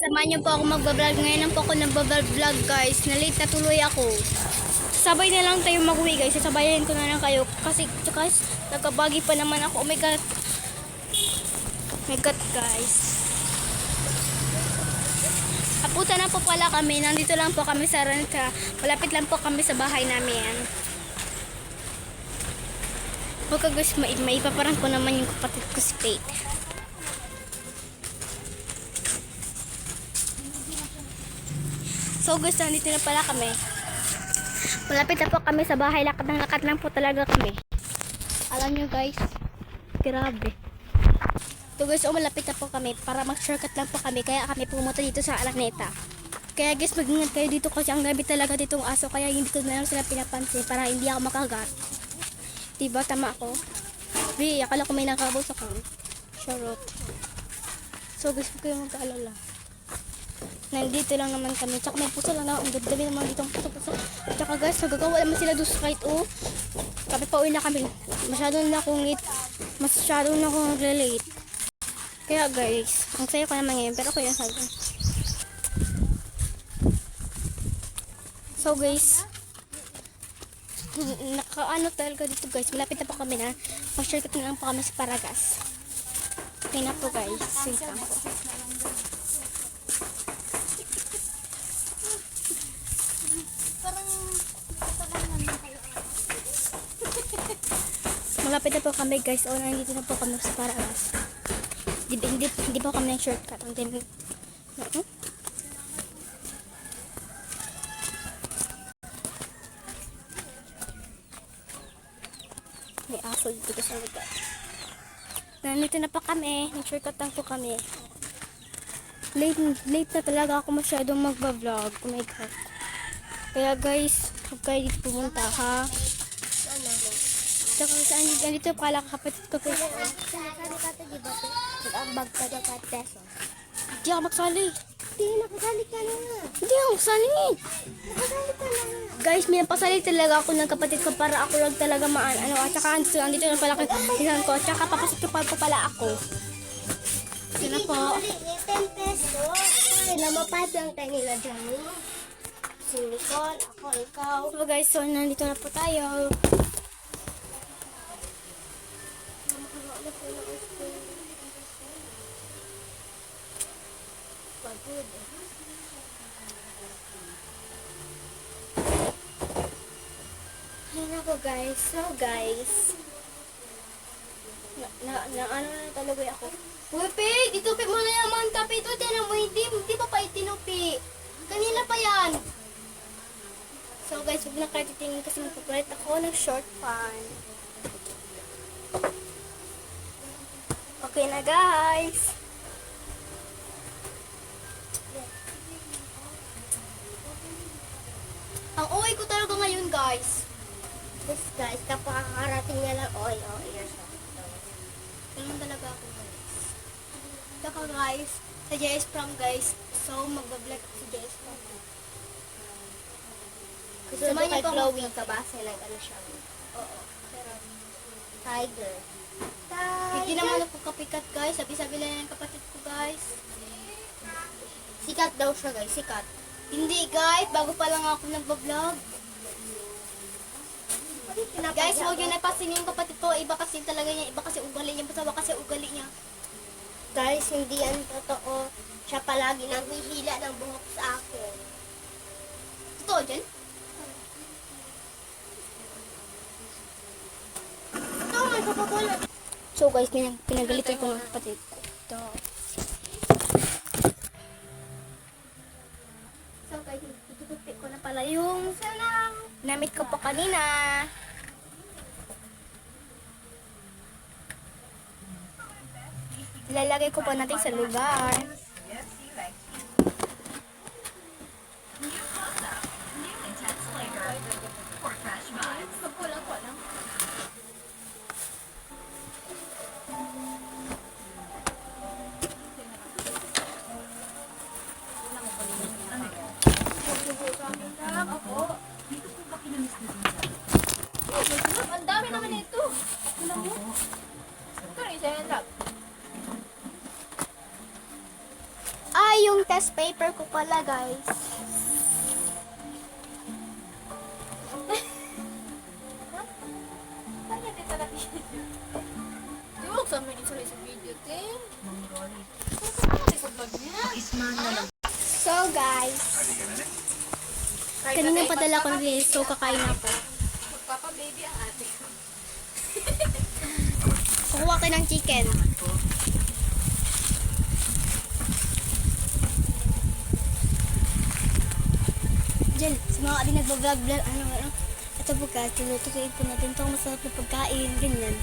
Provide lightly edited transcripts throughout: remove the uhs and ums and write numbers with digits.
Samahan niyo po ako magbablog. Ngayon lang po ako nagbablog guys. Na-late na tuloy ako. Sabay na lang tayo mag-uwi guys. Sasabayan ko na lang kayo. Kasi nagkabagi pa naman ako. Oh my god. My god guys. Aputa na po pala kami. Nandito lang po kami sa Ranca. Malapit lang po kami sa bahay namin. Okay guys, maipaparang ko naman yung kapatid ko si Faith. So guys, nandito na pala kami. Malapit na po kami sa bahay. Lakad lang po talaga kami. Alam nyo guys, grabe. So guys, malapit na po kami. Para mag-shortcut lang po kami. Kaya kami pumunta dito sa Araneta. Kaya guys, mag-ingat kayo dito kasi ang gabi talaga ditong aso. Kaya hindi ko na lang sila pinapansin para hindi ako makagat. Diba? Tama ako. Akala ko may nakabos ako. Charot. So guys, huwag kayong mag-aalala. Nandito lang naman kami. Tsaka may puso lang na. Ang ganda naman dito ang puso. Tsaka guys, nagagawa naman sila doon sa kahit Kami pa uwi na kami. Masyado na akong nag-late. Kaya guys, ang saya ko naman ngayon. Pero ako yung sabi. So guys, nakaano talaga dito guys. Malapit na po kami na. Mag-shortcut na lang po kami sa Paragas. Okay na po guys. Wait lang po. Malapit na po kami guys. Nandito na po kami sa Paragas. Hindi po kami ng shortcut. May aso dito sa lugar. Nandito na po kami. Nag-shortcut lang po kami. Late na talaga ako masyadong magbablog. Oh my god. Kaya guys, huwag kayo dito pumunta ha. Tsaka saan dito pala kapatid ko. Nag-ambag ka na 5 pesos. Hindi ako magsali. Hindi, nakasali ka na nga. Hindi ako magsali. Nakasali ka na nga. Guys, minapasali talaga ako ng kapatid ko para ako lang talaga at saka andito na pala kisan ko. Tsaka papasok pa pala ako. Sino po? 10 pesos. Sila mapahit lang tayo nila dyan. Si Nicole, ako, ikaw. So guys, so nandito na po tayo. Pagod. Ay nako guys. So guys. Ano na talaga ako. Uy, Pete! Itupi mo na naman kape ito. Tinan mo, hindi pa pa itinupi. Kanina pa yan. So guys, huwag na kayo titingin kasi magpapalit ako ng short pan. Okay na guys. Ang uwi ko talaga ngayon guys. Yes guys, kapag kakarating na lang, oy. Ganun talaga ako guys. Saka guys, sa JS Prom guys. So magbablog si JS Prom. Gusto mo kay Chloe kabase ng ano siya. Oo. Pero Tiger. hindi naman ako kapikat guys. Sabi-sabi lang ng kapatid ko guys. Sikat daw siya guys, sikat. Hindi guys, bago pa lang ako nagbablog. Guys, huwag yun na pasin yung kapatid ko. Iba kasi talaga niya, iba kasi ugali niya. Basta kasi ugali niya. Guys, hindi yan totoo. Siya palagi nanghihila ng buhok sa akin. Totoo dyan? Totoo man, kapag So guys, pinagalitan ko ng kapatid ko. Ito. So guys, itutupi ko na pala yung namit ko po kanina. Ilalagay ko po natin sa lugar. Ang dami naman ito. Alam mo? Ito rin, isa yan lang. test paper ko pala, guys. Huwag sa amin isa sa video, Ting. So, guys. Kanina padala ko ng video, so kakain ako. Magpapa-baby ang ate. Kukuha ko ng chicken. Diyan, sa mga ating nagbablog, ano. Ito po guys, tinututuin po natin itong masarap na pagkain, ganyan.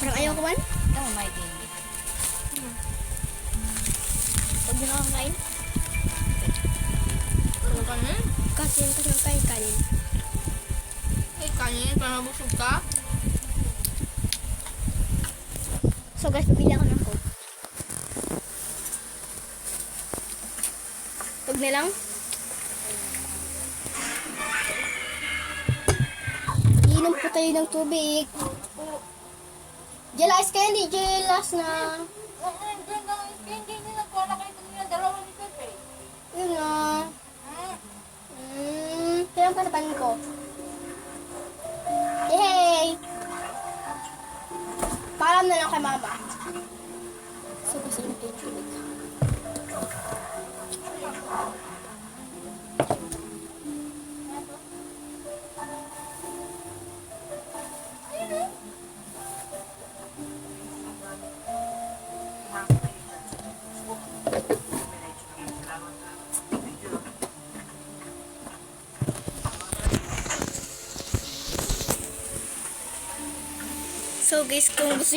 Parang ayaw ko man? Oo, may din. Huwag nyo nakakain. Ano kanin? Kasi yung kasi kain kanin. Eh, kanin, para mabusog ka? So guys, pabili ako ng coke. Huwag na lang. Iinom po tayo ng tubig. Jelas kayo, hindi jelas na. Hindi nila ko na kayo nila dalawa ni Pepe. Yun na. Kailan pa sa panin ko? Yay! Paalam na lang kay mama. So, gusto nyo tayo ng tubig. So guys, kung gusto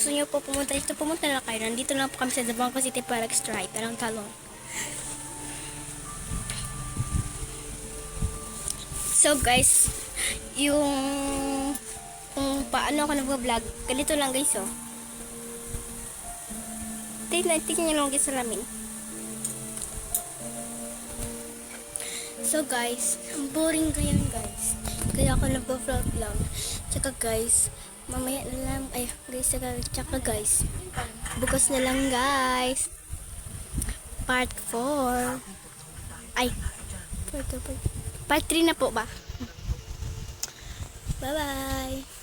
niyo po pumunta dito, pumunta na kayo. Nandito na po kami sa Zamboanga City para Stripe, parang talong. So guys, kung paano ako nag-vlog, ganito lang guys, oh. Tingnan nyo lang guys sa lamin. So guys, ang boring ngayon guys. Kaya ako nag-vlog lang. Tsaka guys, mamaya na lang, guys, tsaka guys, bukas na lang guys. Part 4. Part 3 na po ba? Bye bye.